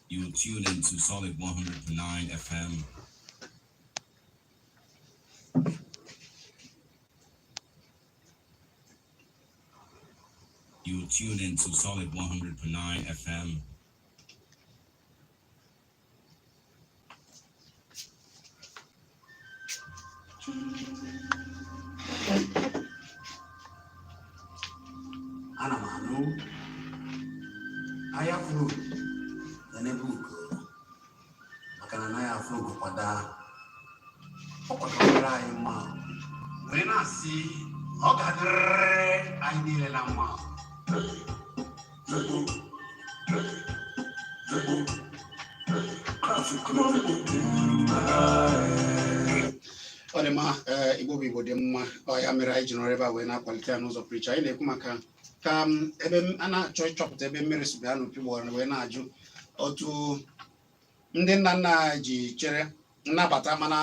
You tune into Solid 100.9 FM. You tune into Solid 100.9 FM. Anamanu, I have room, the book. I have room for that. When I see, I need a lamb. Odema Igbo dị mma ọ ya mere anyị ji nọrọ ebe a wee na-akwalite ya n'ụzọ preacher anyị na-ekwu maka ka ebe a na-achọ ịchọpụta ebe mmiri si bịa n'opi gbọrọ wee na-ajụ otu ndị nna nna ji chere nnabata mana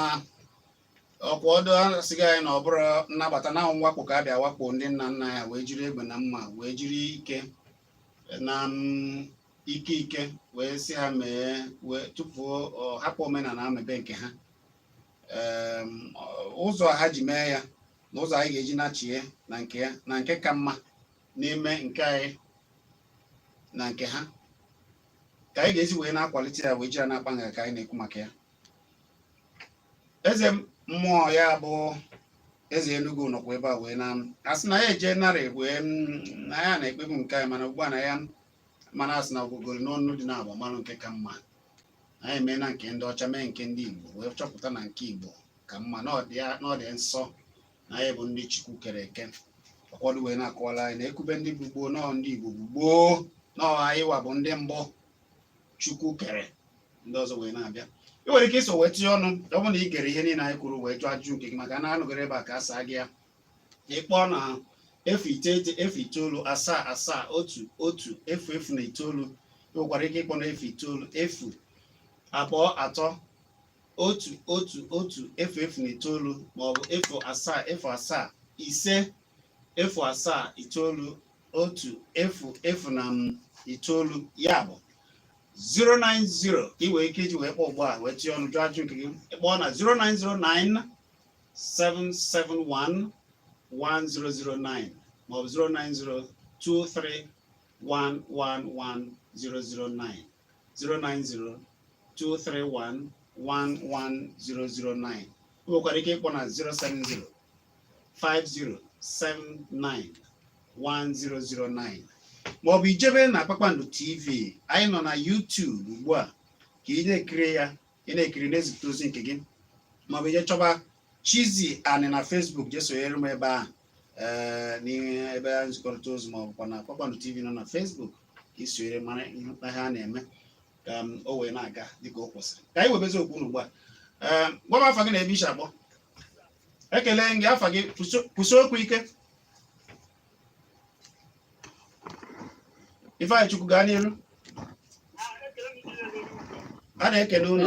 ọkwọdụ asịghị anyị na ọ bụrụ nnabata na mwakpo ka a bịa wakpo ndị nna nna ya wee jiri egbe na mma wee jiri ike na ike wee si ha mee wee tupu hapụ omenala mebe nke ha ụzọ ha ji mee ya na ụzọ anyị ga-eji nachie na nke ya na nke ka mma n'ime nke anyị na nke ha ka anyị ga-esi wee na-akwalite ya wee jiri na-akpa nga ka anyị na-ekwu maka ya. Eze mmụọ ya bụ eze Enugu nọkwa ebe a wee na asị na ya eje narị wee na ya na-ekpebu nke anyị mana ugbu a na ya mana asị na ogogoro n'ọnụ dị na-agba mmanụ nke ka mma anyị mee na nke ndị ọcha mee nke ndị Igbo wee chọpụta na nke Igbo ka mma na ọ dị nsọ na anyị bụ ndị Chukwu kere eke ụfọdụ wee na-akọwala anyị na-ekube ndị bụ gboo nọọ ndị Igbo bụ gboo nọọ anyị wa bụ ndị mbụ Chukwu kere ndị ọzọ wee na-abịa ị nwere ike iso wee tinye ọnụ ọ bụrụ na ị gere ihe niile anyị kwuru wee jụọ ajụjụ nke gị maka na anụgara ebe a ka a saa gị ya ịkpọọ na 09977011109 ị nwekwara ike ịkpọ na 09021111109 maọbụ 0775079 ya bụ 090 ị nwere ike iji wee kpọọ ugbu a wee tinye ọnụ jụọ ajụ nke gị ịkpọọ na 09097711009 maọbụ 09023111009 09023111009 ị nwekwara ike ịkpọ na 07050791009 maọbụ ijebe na Kpakpando TV anyị nọ na YouTube ugbu a ka ị na-ekiri ya ị na-ekiri na-ezipụta ozi nke gị maọbụ ije chọba Chizzy Ani na Facebook je sonyere m ebe a n'ihe ebe a nzikọrịta ozi maọbụkwa na Kpakpando TV nọ na Facebook ka ị sonyere mara ihe ha na-eme ka o wee na-aga dịka o kwesịrị ka anyị webezi okwu ugbu a gwa m afa gị na ebe ishi akpọ ekele gị afa gị kwụsị okwu ike Ifeanyi Chukwu gaa n'iru a na-ekele unu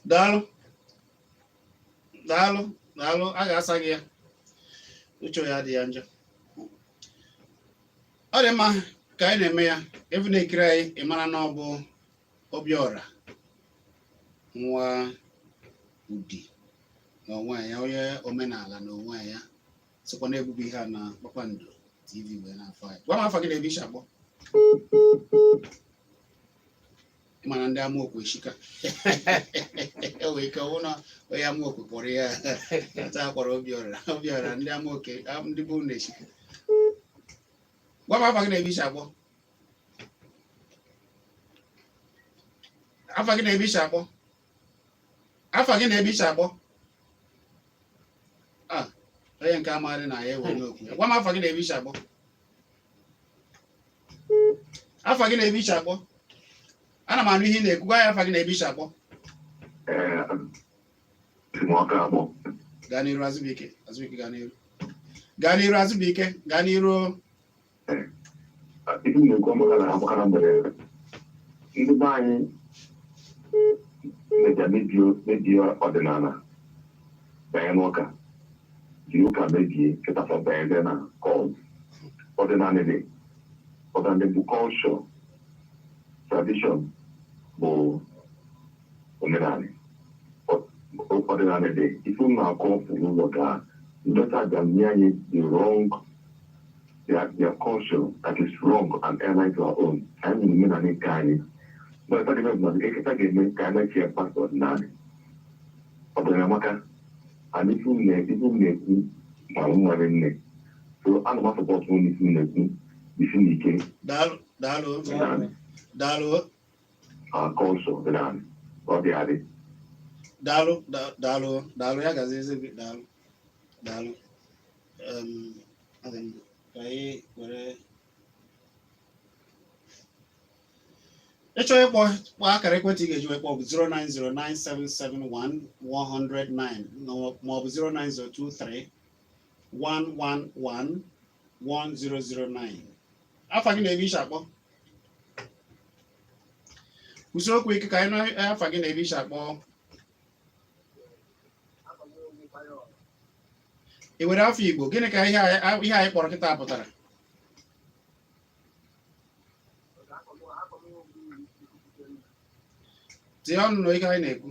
daalụ a ga-asa gị ya uche ya dị ya njọ ọ dị mma ka anyị na-eme ya ebe na-ekiri anyị ịmara na ọ bụ Obiora nwa Udi na onwe ya onye omenala na onwe ya sịkwa na ebubo ihe a na Kpakpando TV wee na-afọ anyị gwa m afa gị na ebe ishi akpọ mana ndị amaokwu eshika wee ike ọwụ na onye amaokwu kpọrọ ya taa kpọrọ Obiora ndị amaokwu ndị bụ na eshika gwa m afa gị na ebe ishi akpọ afa gị na ebe ishi akpọ afa gị na ebe ishi akpọ onye nke amarị na ya ewe n'okwu ya. Gwa m afọ gị na-ebe iche akpọ. Afọ gị na-ebe iche akpọ. Ana m anụ ihe ị na-ekwu. Gwa ya afọ gị na-ebe iche akpọ. Gaa n'iru Azụbụike. Azụbụike gaa n'iru. Gaa n'iru Azụbụike. Gaa n'iru. Ibu na-ekwu ọmụka na agbakara mgbede ndị be anyị mebie ọdịnala banye n'ụka jiri ụka mebie kịtafọ banye na kọl ọdịnala bụ kọlchọ tradishọn bụ omenala ọdịnala dị ife na-akọ n'ụlọ ka ndọta ga-nye anyị the wrong their culture that is wrong and airline to our own. I mean, men and kind. But I don't know, if I get me, can I share passport now? But then I'm okay. And if you make my own money, so I'm not supposed to only if Dalo. Our culture, the land. What they are. Dalo, ya gazi Dalo. I think. Anyị were ịchọ ịkpọ akara ekwentị ị ga-eji wee kpọọ bụ 09097711009 maọbụ 09023111009. Afa gị na-ebe iche akpọ. Kwụsị okwu ike ka anyị nụ afa gị na-ebe iche akpọ. I nwere afọ Igbo, gịnị ka ihe anyị kpọrọ kịta pụtara? Tie ọnụ na ike anyị na-ekwu.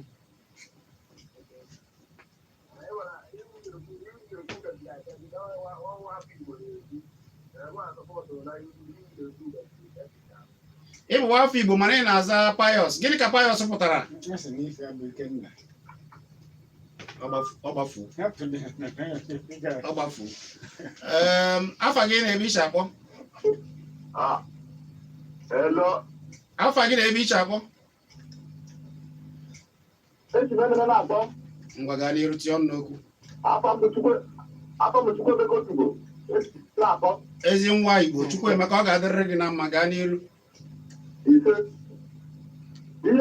Ị bụ afọ Igbo mana ị na-aza Pius. Gịnị ka Pius pụtara? Ọgbafu. Afa gị na-ebe iche akpọ. Hello. Afa gị na-ebe iche akpọ. Ngwa gaa n'iru tie ọnụ n'okwu. Ezi nwa Igbo Chukwuemeka, ọ ga-adịrịrị gị na mma, gaa n'iru. Ihe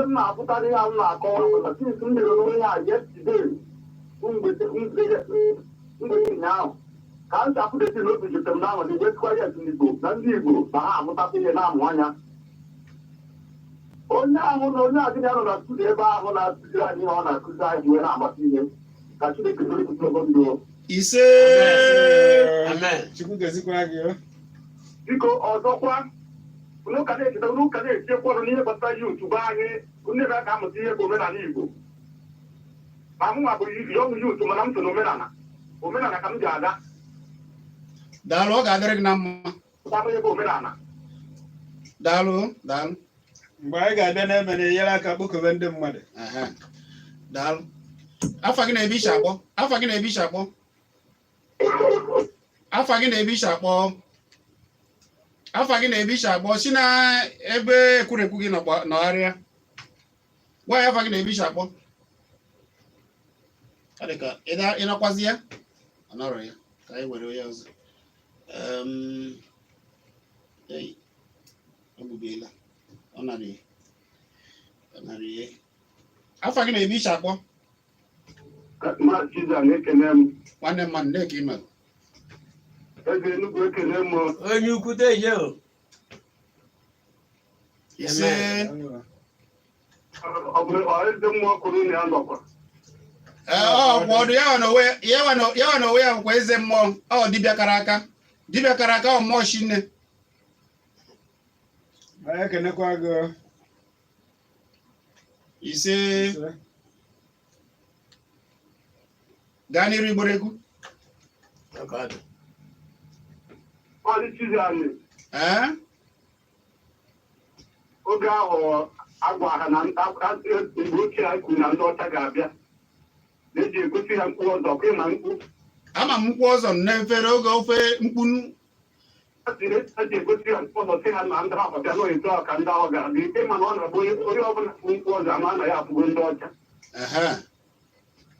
m na-apụta ihe m na-akọwa bụ na since m mere onwe ya yesterday mgbede ụnyaahụ ka m chapụdeti n'obi jute m n'ahụ dị wetukwa ya n'Igbo na ndị Igbo ma ha amụtakwa ihe na-amụ anya. Onye ahụ na onye adịghị anọ na studio ebe ahụ na-akụziri anyị ihe ọ na-akụzi anyị wee na-agbata ihe ka Chineke dịrị ndụ. Ise. Biko ọzọkwa n'ụka na-eti ekwerụ n'ihe gbasara yut bụ anyị ndị ga-aka amụta ihe bụ omenala Igbo. Ma mụ nwa bụ yọngụ yut mana m so n'omenala ka m ji aga. Daalụ, ọ ga-adịrị gị na mma. Ihe bụ omenala. Daalụ. Mgbe anyị ga-abịa na-eme na-enyere aka kpọkobe ndị mmadụ. Daalụ. Afa gị na-ebe iche akpọ. Afa gị na-ebe iche akpọ. Afa gị na-ebe iche akpọ. Afa gị na-ebe iche akpọ. Si na ebe ekwurekwu gị nọgharịa. Gwa ya afa gị na-ebe iche akpọ. Ọ dị ka ị nakwazi ya? Ọ nọrọ ya. Ka anyị were ya ọzọ. Ọ gbubiela. Ọ narị ihe. Afa gị na-ebe iche akpọ. Nwanne m mmadụ na-eke ime. Eze Enugu ekele m. Onye ukwu teje o. Ise. Ọ bụ eze mmụọ kwuru na ya nọkwa. Ọdụ ya na onwe ya bụkwa eze mmụọ. Ọ dibịa kara aka. Dibịa kara aka ọ mmụọ Chinne. Anyị ekenekwa gị. Ise. Gaa n'iru igboro egwu. Oge ahụ agwa ha na Igbo ochie anyị kwuru na ndị ọcha ga-abịa na-eji egosi ha mkpu ọzọ kwe na mkpu. Ama m mkpu ọzọ n'efere oge ofe mkpunu. Eji egosi ha mkpu ọzọ si ha na ndị ahụ bịa n'oyibo ka ndị ahụ ga-abịa ike mana ọ na-abụ onye ọbụla bụ mkpu ọzọ ama anaghị abụgo ndị ọcha.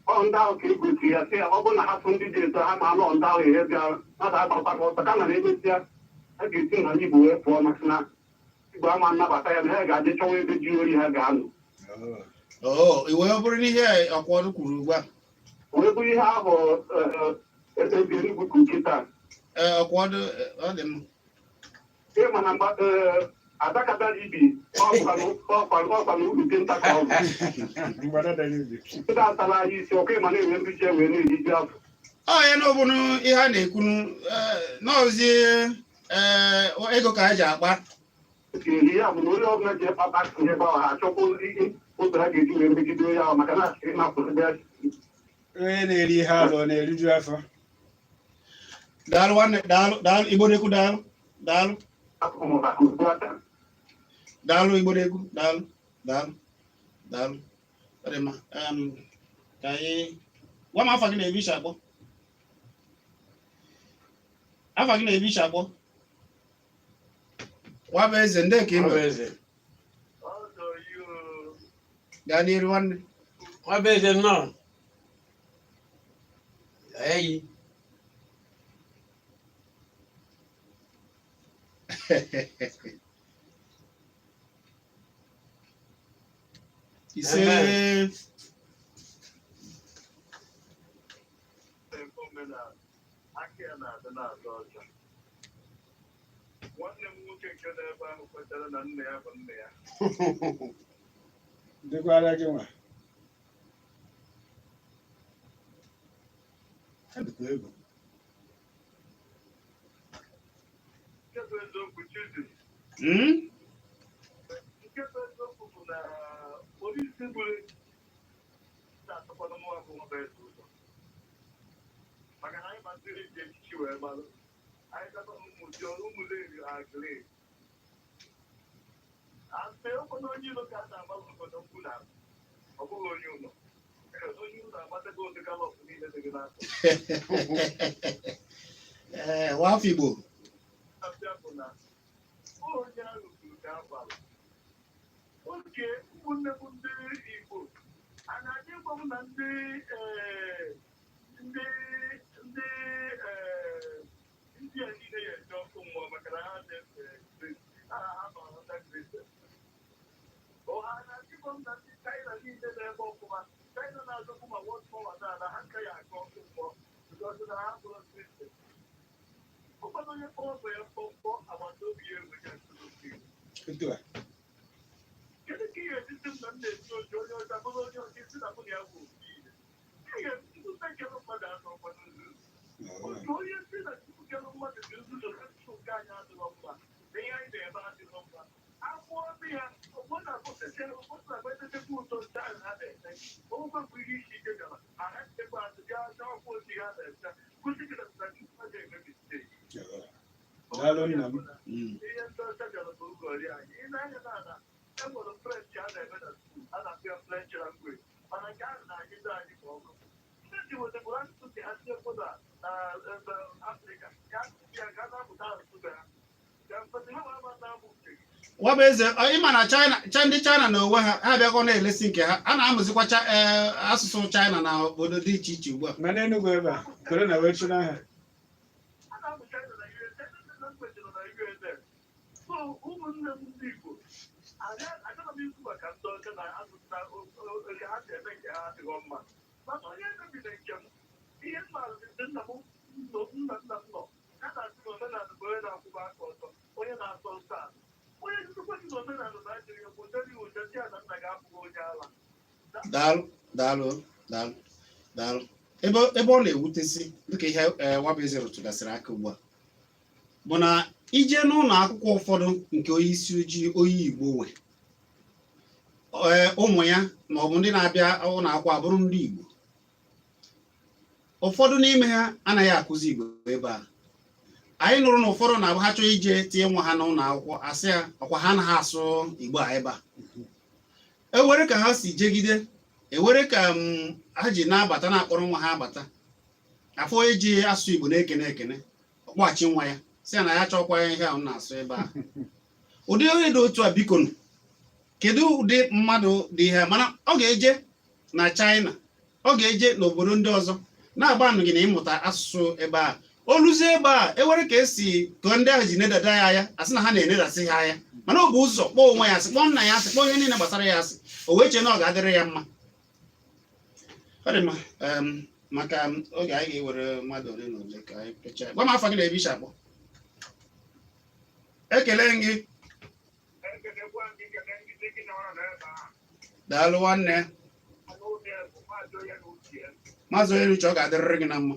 ọ ndị ahụ ka egosi ya sị ya ọ bụrụ na ha fụ ndị dị eto ha ma alụ ndị ahụ ihe bịa mmadụ agbakwa ọsọ ka na emesịa a ga-esi na Igbo wee pụọ maka na Igbo ama nnabata ya na ha ga-adị chọwa ebe ji oyi ha ga-anọ iwe ọ bụrụ n'ihe ọkwọdụ kwuru ugbu a wee bụrụ ihe ahụ ebe Enugu ka nkịta ọkwọdụ ọ dị mma ịma na adakata ibi ọkwa na urute nta ka ọ bụ ndị atala anyị isi ọkụ ịma na-enwe ndị ji wee na-ejiji afọ ya na ọbụrụ ihe a na-ekwunu n'ozi ego ka ha ji akpa eri ya bụ na onye ọbụla ji akpata ihe ebe ahụ ha achọkwa ụzọ ha ga-eji wee megide onye ahụ maka na ịnapụrụ ya onye na-eri ihe alụ na-eriju afọ daalụ nwanne daalụ Igbo na-ekwu daalụ daalụ Igbo na-ekwu daalụ ọ dị mma ka anyị gwa m afa gị na-ebi iche akpọ nwa bụ eze ndị ka ịnọ gaa n'iru nwanne nwa bụ eze nnọọ eyi ise nwanne m nwoke nke n'ebe ahụ kwetara na nne ya bụ nne ya dịkwara gị nwa ego nke bụ eziokwu Chizi nke bụ eziokwu bụ na polisi gburu na-atụkwana mụwa bụ nwa eze ụzọ maka na anyị masịrị iji echichi wee gbalụ anyị chọta ụmụleri agri asị ụfọdụ onye ilo ka a na-agbalụ obodo mkpu na ọ bụghị onye ụlọ onye ụlọ agbatago ụdị galọp niile dị gị n'afọ nwafọ Igbo abịa bụ na onye ahụ kwuru ka agbara oge ụmụnne m ndị Igbo a na-adị ịgwa m na ndị a niile ya eje ọkụ mmụọ maka na ha na-efe ha nọ na ọha na-adịkwa m na ndị China niile na-ebe ọkụma China na-azọkwu ma wọt pọwa na ha nka ya aka ọkụ mmụọ because na ha bụrụ Kristian ụfọdụ onye kpọrọ bụ ya mkpọmkpọ agbata obi ya enweghị asụsụ kedu ka ihe etiti m na m na-esi oji onye ọcha bụrụ onye ọcha isi na mụ na ya bụ obi ihe ihe ntụta nkere mmadụ anọ ụfọdụ otu onye si na nkere mmadụ dị nzuzo na ntụtụ nke anyị adịrọ mma na ihe anyị na-eme adịrọ mma akwụọ ọbụ ya ụfọdụ na-agbaetetekwa ụtọ ndị ahụ ha na-ete oge bụ ihe isi ike gara aha nchekwa azụ bịa aja ọkwa ozi ha na-eche kwụsị gị na mmadụ emebi steeti daalụ nna m ihe ndị ọcha bịara bụ ugori anyị ị na-anya na ala enwere french a na-eme na skul a na-apịa french language mana nke ahụ na-anyị ndị anyị ma ọgụ ndị ji wetakwara asụsụ ka ha si ekwodo na Afrịka ya asụsụ ya ga na-amụta asụsụ be ha ka mfọdụ ha ma na-amụ nke gị nwa bụ eze ịma na ndị China na onwe ha abịakọ na-elesi nke ha a na-amụzikwa asụsụ China na obodo dị iche iche ugbu a mana Enugu ebe a kere na wee chụrụ aha a na-amụ China na USA ndị language nọ na USA so ụmụnne m ndị Igbo agaghị m ikwu maka ndị ọcha na asụsụ na oge ha si eme nke ha adịghị mma mana onye mebiri nke m ihe mmalite nna m nọ ya na-asị na omenala bụ onye na-akwụba aka ọtọ onye na-asọ nsọ ala onye ntukwasị na omenala na ajịrị ya kpụtara iwu ndị a na nna ga-abụghị onye ala daalụ ebe ọ na-ewutesi dịka ihe nwabụ eze rụtụgasịrị aka ugbu a bụ na ije n'ụlọ akwụkwọ ụfọdụ nke onye isi ojii onye Igbo nwe ụmụ ya ma ọ bụ ndị na-abịa ụlọ akwụkwọ abụrụ ndị Igbo ụfọdụ n'ime ha anaghị akụzi Igbo ebe a anyị nụrụ na ụfọdụ na-abụ ha chọọ ije tinye nwa ha n'ụlọ akwụkwọ asị ya ọkwa ha anaghị asụ Igbo a ebe a ewere ka ha si jegide ewere ka ha ji na-abata na-akpọrọ nwa ha abata afọ onye ji asụ Igbo na-ekene ọkpọghachi nwa ya sị na ya chọkwa ihe ahụ na-asụ ebe a ụdị onye dị otu a biko kedu ụdị mmadụ dị ihe mana ọ ga-eje na China ọ ga-eje n'obodo ndị ọzọ na-agba gị na ịmụta asụsụ ebe a oluzie ebe a ewere ka esi ka ndị ahụ ji nedada ya anya asị na ha na-enedasị ha anya mana ọ bụ ụzọ kpọọ onwe ya asị kpọọ nna ya asị kpọọ ihe niile gbasara ya asị o wee chee na ọ ga-adịrị ya mma ọ dị mma maka oge anyị ga-ewere mmadụ ole na ole ka anyị pechaa gwa m afọ gị na-ebi akpọ ekele gị daalụ nwanne maazị onye uche ọ ga-adịrịrị gị na mma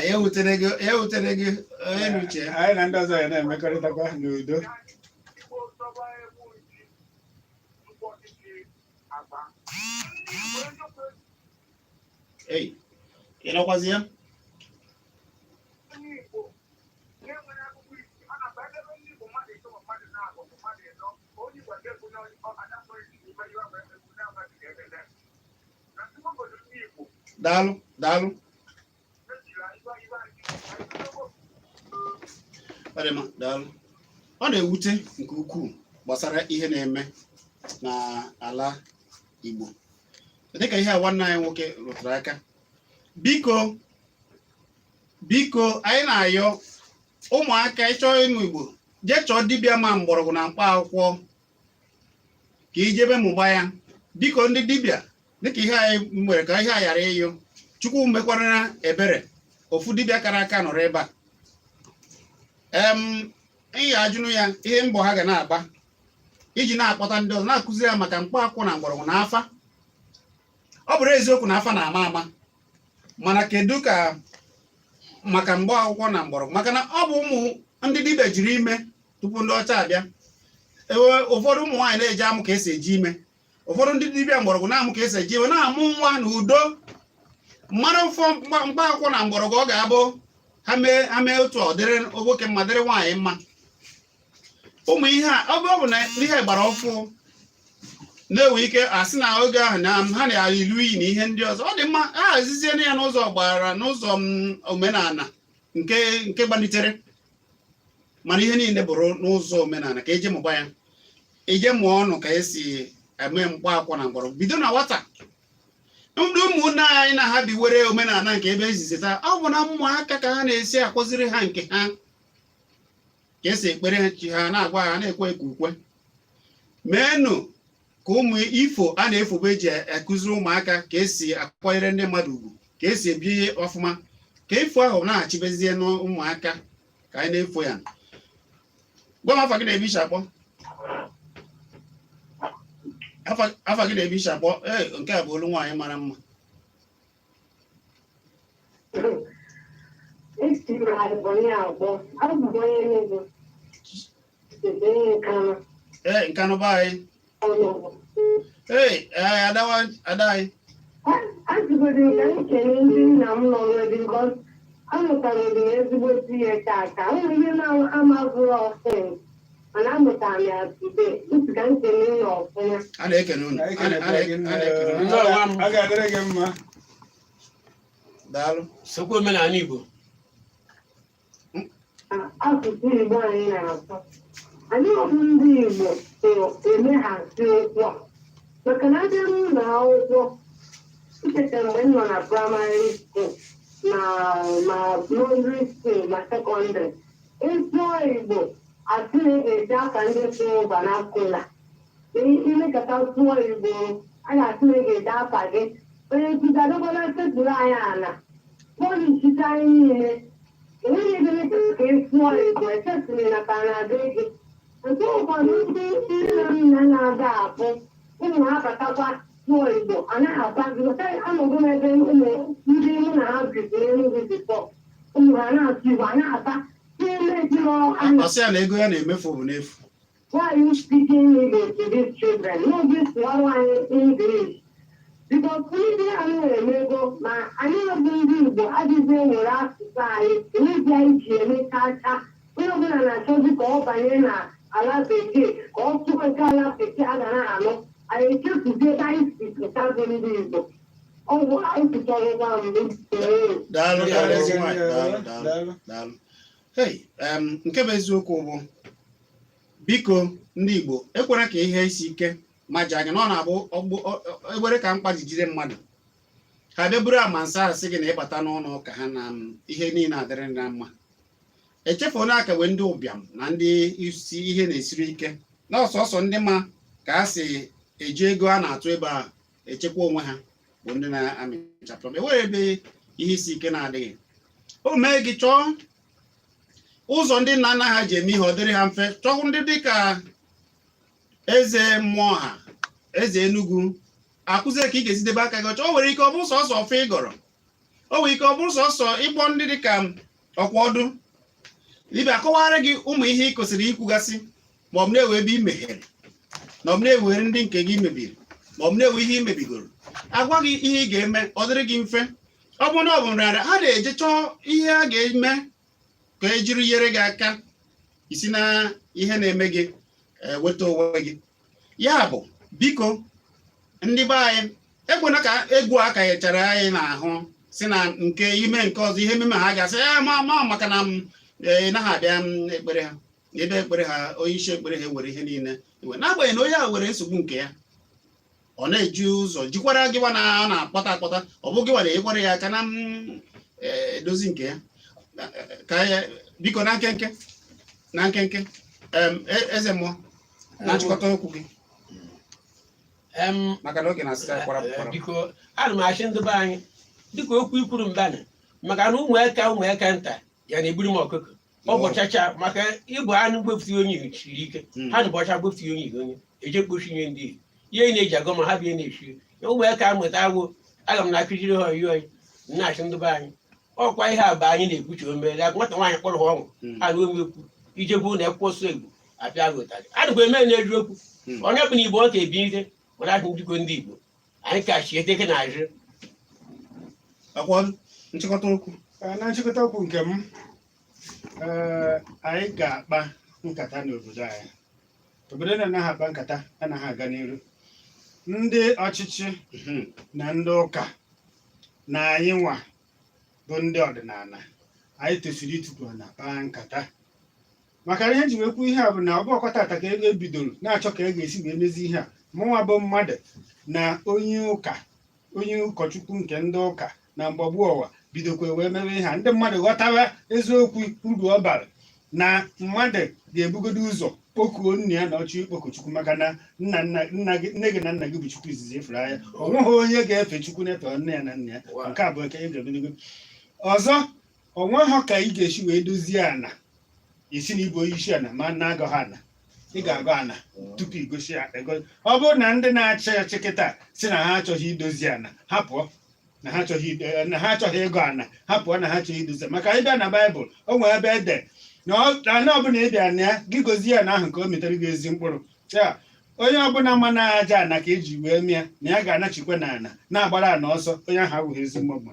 ya wutere gị onye n'uche anyị na ndị ọzọ ya na-emekọrịtakwa n'udo ị nọkwazi ya daalụ daalụ daalụ ọ na-ewute nke ukwuu gbasara ihe na-eme n'ala Igbo dịka ihe a nwanne anyị nwoke rụtụrụ aka biko anyị na-ayọ ụmụaka ịchọọ ịmụ Igbo jee chọọ dibịa ma mgbọrọgwụ na mkpa akwụkwọ ka ijebe mụba ya biko ndị dibịa dịka ihe anyị nwere ka ihe a ghara ịyụ Chukwu mekwara ebere ofu dibịa kara aka nọrọ ebe a ihe ajụnụ ya ihe mbọ ha ga na-agba iji na-akpọta ndị ọzọ na-akụziri ya maka mkpa akwụkwọ na mgbọrọgwụ na afa ọ bụrụ eziokwu na afa na-ama ama mana kedu ka maka mgba akwụkwọ na mgbọrọgwụ maka na ọ bụ ụmụ ndị dibịa jiri ime tupu ndị ọcha abịa ụfọdụ ụmụ nwaanyị na-eji amụ ka esi eji ime ụfọdụ ndị dibịa mgbọrọgwụ na-amụ ka esi eji ime na-amụ nwa na udo mmadụ ụfọ mkpa akwụkwọ na mgbọrọgwụ ọ ga-abụ ha mee otu ọ dịrị nwoke mma dịrị nwaanyị mma ụmụ ihe a ọ bụ na ihe gbara ọfụ na-enwe ike asị na oge ahụ na ha na-ilu iyi na ihe ndị ọzọ ọ dị mma ha hazizie ya n'ụzọ gbara n'ụzọ omenala nke gbalitere mana ihe niile bụrụ n'ụzọ omenala ka eje mụba ya eje mụọ ọnụ ka esi eme mkpa akwụkwọ na mgbọrọgwụ bido na nwata ndị ụmụnne anyị na ha biwere omenala nke ebe ezizita ọ bụ na ụmụaka ka ha na-esi akụziri ha nke ha ka esi ekpere chi ha na-agwa ha na-ekwe ukwe meenụ ka ụmụ ifo a na-efobe eji akụziri ụmụaka ka esi akwanyere ndị mmadụ ugwu ka esi ebi ọfụma ka ifo ahụ na-achịbezie n'ụmụaka ka anyị na-efo ya gwa m afa gị na-ebi akpọ afa gị na-ebi akpọ nke a bụ olu nwaanyị mara mma Nkanụ be anyị ada anyị ajụgodị ka m kele ndị nna m n'ọrụ because amụtara m ezigbo ihe tata nwere ihe na-amazụrụ ọfụma mana amụtara m ya today ntị ka m kele ụlọ ọfụma a na-ekene unu a ga-adịrị gị mma daalụ sokwa omenala Igbo asụsụ Igbo anyị na-asụ anyị ọbụ ndị Igbo emeghazi okwu a maka na abịa n'ụlọ akwụkwọ ncheta mgbe m nọ na praịmarị skuul ma nọndịrị skuul ma sekọndịrị ịsụọ Igbo asị na-eji aka ndị sụrụ banakula imekọta sụọ Igbo a ga-asị na ga-eji afa gị onye nkụzi adọkwana sekpuru anyị ala bọọlụ nchicha anyị niile enweghị ebe ka ịsụọ Igbo echefuru na ka na-adị gị nke ụfọdụ ndị nne na nna na-aga abụ ụmụ ha batakwa n'ụlọ Igbo anaghị agba anọgo n'ebe ndị mụ na ha bizi n'Enugu bifọ ụmụ ha na-asụ Igbo anaghị aba ọsị ya na ego ya na-emefu bụ n'efu. Why are you speaking English to these children? No, this is English. Because ndị anyị na-eme ego ma anyị bụ ndị Igbo adịghị ewere asụsụ anyị emebi anyị ji eme chacha. Onye ọbụla na-achọzi ka ọ banye na ala bekee ka ọ tụọ nke ala bekee a ga na-anụ anyị echefuzie ebe anyị si pụta bụ ndị Igbo. Ọ bụ anyị pụtara ụgwọ mbụ. Daalụ daalụ. Hey, nke bụ eziokwu bụ biko ndị Igbo ekwere ka ihe isi ike maji anya na ọ na-abụ egbere ka mkpa jijide mmadụ ha bịa buru amansa asị gị na ịbata n'ụlọ ụka ha na ihe niile adịrị na mma echefu na aka wee ndị ụbịam na ndị isi ihe na-esiri ike na ọsọsọ ndị ma ka a si eji ego a na-atụ ebe a echekwa onwe ha bụ ndị na-amịchapụ ewere ebe ihe isi ike na-adịghị o mee gị chọọ ụzọ ndị nna nna ha ji eme ihe ọ dịrị ha mfe chọhụ ndị dịka eze mmụọ ha eze Enugu akụzie ka ị ga-esi debe aka gị ọcha o nwere ike ọ bụrụ sọsọ ofe ịgọrọ o nwere ike ọ bụrụ sọsọ ịkpọ ndị dịka ọkwa ọdụ dibịa akọwara gị ụmụ ihe ị kwesịrị ikwugasị ma ọ bụ na-ewe ebe i meghere na ọ bụ na-ewere ndị nke gị mebiri ma ọ bụ na-ewe ihe i mebigoro agwa gị ihe ị ga-eme ọ dịrị gị mfe ọ bụ na ọ bụ nrịarịa ha na-eje chọọ ihe a ga-eme ka e jiri nyere gị aka isi na ihe na-eme gị weta onwe gị ya bụ biko ndị be anyị ekwena ka egwu aka nyechara anyị n'ahụ si na nke ime nke ọzọ ihe mmemme ha ga-asị ya ma maka na naghị abịa ekpere ha ebe ekpere ha onye isi ekpere ha were ihe niile n'agbanyeghị na onye a were nsogbu nke ya ọ na-eji ụzọ jikwara gịwa na ọ na-akpọta akpọta ọ bụ gịwa na-enyekwara ya aka na edozi nke ya ka ya biko na nkenke eze mmụọ na nchịkọta okwu gị maka na oge na-asịta kwara biko ana m achị ndị be anyị dịka okwu ikwuru mbana maka na ụmụaka nta ya na-eburu m ọkụkọ ọ bụchacha maka ịbụ anụ gbofuti onye siri ike ha na ụbọcha gbofuti onye onye eje kpochie ndị ihe na-eji agọ ma ha bịa na-echi ụmụaka amụta agwụ aga m na-akụziri ha oyi oyi na-achị ndị be anyị ọkwa ihe a bụ anyị na-ekwuchi omere ya nwata nwaanyị kpọrọ ha ọnwụ ha na omekwu ijekwu na ekwụsọ Igbo abịa gụtarị adịkwa eme na-eji okwu onye bụ na Igbo ọ ga-ebi ihe nwere ahụ njikọ ndị Igbo anyị ka chieteke na azụ nchịkọta okwu na nchịkọta okwu nke m anyị ga-akpa nkata n'obodo anyị obodo na-anaghị akpa nkata anaghị aga n'iru ndị ọchịchị na ndị ụka na anyị nwa bụ ndị ọdịnala anyị tosiri ịtụpụ na kpaa nkata maka ihe ji wekwu ihe a bụ na ọ bụ ọkọta ata ka ego ebidoro na-achọ ka e ga-esi wee mezi ihe a mụnwa bụ mmadụ na onye ụkọchukwu nke ndị ụka na mgbagbu ụwa bidokwa wee mere ihe a ndị mmadụ ghọtara eziokwu uru ọ bara na mmadụ ga-ebugodo ụzọ kpokuo nna ya na ọchụ ikpoko Chukwu maka na nne gị na nna gị bụ Chukwu izizi efere anya o nweghị onye ga-efe Chukwu na-efe nne ya na nna ya nke a bụ nke ị ga-ebidogo ọzọ o nweghị ka ị ga-esi wee dozie ana isi na ibu onye isi ana ma na-agọ ha ana ị ga-agọ ana tupu igosi ego ọ bụrụ na ndị na-achị ọchị kịta si na ha achọghị idozi ana ha pụọ na ha achọghị ego ana ha pụọ na ha achọghị idozi maka ịbịa na Baịbụl o nwere ebe ede na ana ọbụla ị bịa na ya gị gozie ana ahụ ka o metere gị ezi mkpụrụ ya onye ọbụla ma na-aja ana ka eji wee mịa na ya ga-anachikwa na ana na-agbara ana ọsọ onye ahụ abụghị ezi mmadụ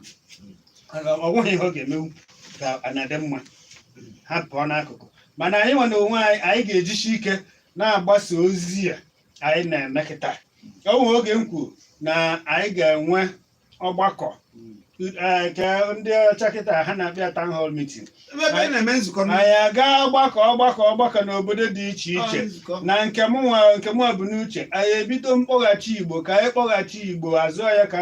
ọ nweghị ihe ọ ga-emewu ka ana dị mma ha pụọ n'akụkụ mana anyị nwe na onwe anyị ga-ejisi ike na-agbasa ozi a anyị na-emekịta o nwere oge m kwuru na anyị ga-enwe ọgbakọ ka ndị ọcha kịta ha na-abịa town hall meeting anyị aga ọgbakọ n'obodo dị iche iche na nke mụnwa bụ n'uche anyị ebido mkpọghachi Igbo ka anyị kpọghachi Igbo azụ ya ka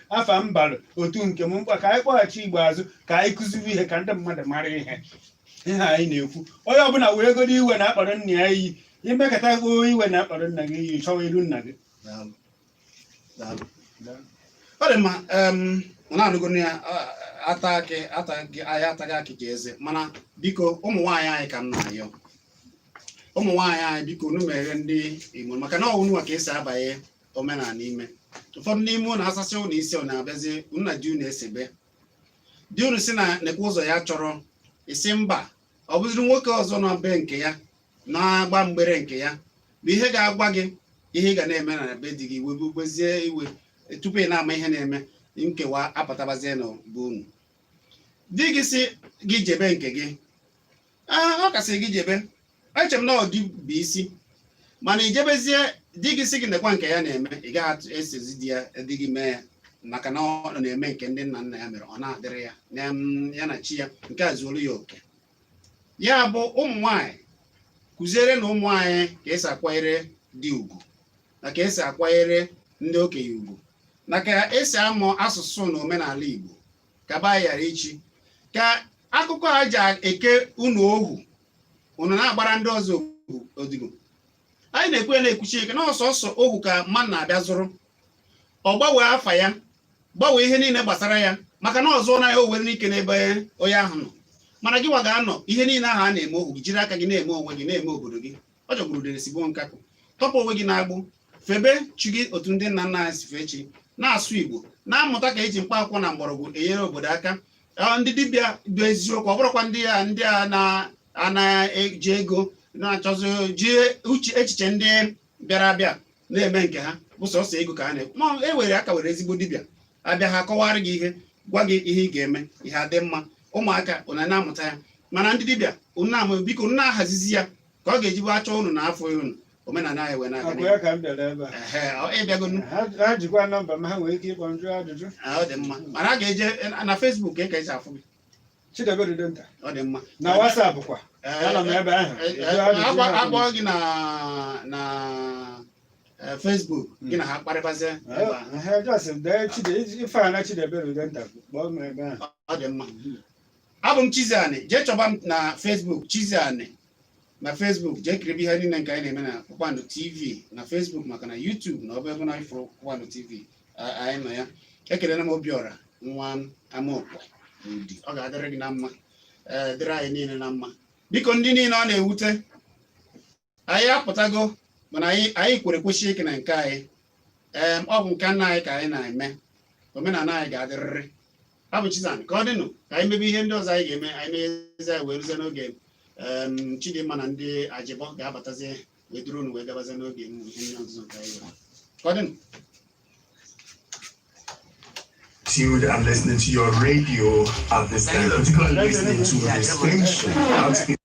afa mbalụ otu nke m mkpa ka anyị kpọghachi Igbo azụ ka anyị kụziri ihe ka ndị mmadụ mara ihe anyị na-ekwu onye ọbụla wee godo iwe na-akpọrọ nna ya iyi imekọta kpoo iwe na-akpọrọ nna gị iyi chọwa iru nna gị ọ dị mma na-anụgo ya anyị ataghị akịka eze mana biko ụmụ nwaanyị anyị ka m na-ayọ ụmụ nwaanyị anyị biko unu mere ndị Igbo maka na ọnwụ ka esi abanye omenala ime ụfọdụ n'ime ụnụ asasị ụnụ isi ọ na-abịazi nna di unu esebe di unu si na nekwa ụzọ ya chọrọ isi mba ọ bụziri nwoke ọzọ nọ be nke ya na-agba mgbere nke ya bụ ihe ga-agwa gị ihe ị ga na-eme na be di gị wegwezie iwe tupu ị na-ama ihe na-eme nkewa apụtabazie na be unu di gị si gị jebe nke gị ọ kasị gị jebe eche m na ọ dị bụ isi mana ijebezie di gị si gị nekwa nke ya na-eme ị gaghị esezi di ya di gị mee ya maka na ọ na-eme nke ndị nna nna ya mere ọ na-adịrị ya ya na chi ya nke a zuolu ya oke ya bụ ụmụ nwanyị kụziere na ụmụ anyị ka esi akwanyere di ugwu na ka esi akwanyere ndị okenye ugwu na ka esi amụ asụsụ na omenala Igbo ka ba ghara ichi ka akụkọ ha ji eke unu ohu unu na-agbara ndị ọzọ odibo anyị na-ekwe na-ekwuchi ike na ọsọsọ ohu ka mmadụ na-abịa zụrụ ọ gbanwee afa ya gbanwee ihe niile gbasara ya maka na ọzọ na ya o were n'ike n'ebe onye ahụ nọ mana gị nwa ga-anọ ihe niile ahụ a na-eme ohu gị jiri aka gị na-eme onwe gị na-eme obodo gị ọ jọgburu deresigbo nkakụ tọpụ onwe gị na-agbụ febe chi gị otu ndị nna nna anyị si fee chi na-asụ Igbo na-amụta ka eji mkpa akwụkwọ na mgbọrọgwụ enyere obodo aka ndị dibịa bụ eziokwu ọ bụrụkwa ndị a na-eji ego na-achọzi ji echiche ndị bịara abịa na-eme nke ha bụ sọsọ ego ka ha na-ekwu ma e were aka were ezigbo dibịa abịa ha kọwara gị ihe gwa gị ihe ị ga-eme ihe adị mma ụmụaka ụna na-amụta ya mana ndị dibịa unu amụ biko unu na-ahazizi ya ka ọ ga-ejibu achọ unu na afọ unu omenala anyị wee jikwa nọmba m ha nwere ike ịkpọ njụ ajụjụ ọ dị mma mana a ga-eje na Facebook ka esi afụ gị Chidiebere Udenta ọ dị mma na WhatsApp kwa ana m ebe ahụ akpọ gị na Facebook gị na ha kparịbazie ife a na Chidiebere Udenta kpọọ m ebe ahụ ọ dị mma abụ m Chiziani jee chọba m na Facebook Chiziani na Facebook jee kiribe ihe niile nke anyị na-eme na Kpakpando TV na Facebook maka na YouTube na ọbụ ebe na ifuru Kpakpando TV anyị nọ ya ekelena m Obiora nwa Amaokwe Udi ọ ga-adịrị gị na mma dịrị anyị niile na mma biko ndị niile ọ na-ewute anyị apụtago mana anyị kwere kwesị ike na nke anyị ọ bụ nke nna anyị ka anyị na-eme omenala anyị ga-adịrịrị abụ Chiziani ka ọ dịnụ ka anyị mebe ihe ndị ọzọ anyị ga-eme anyị na-eze anyị wee ruzie n'oge Chidimma na ndị Ajịbọ ga-abatazie wee duru unu wee gabazie n'oge ihe ndị ọzọ nke anyị nwere ka ọ dịnụ tuned and listening to your radio at this time, particularly listening to the station.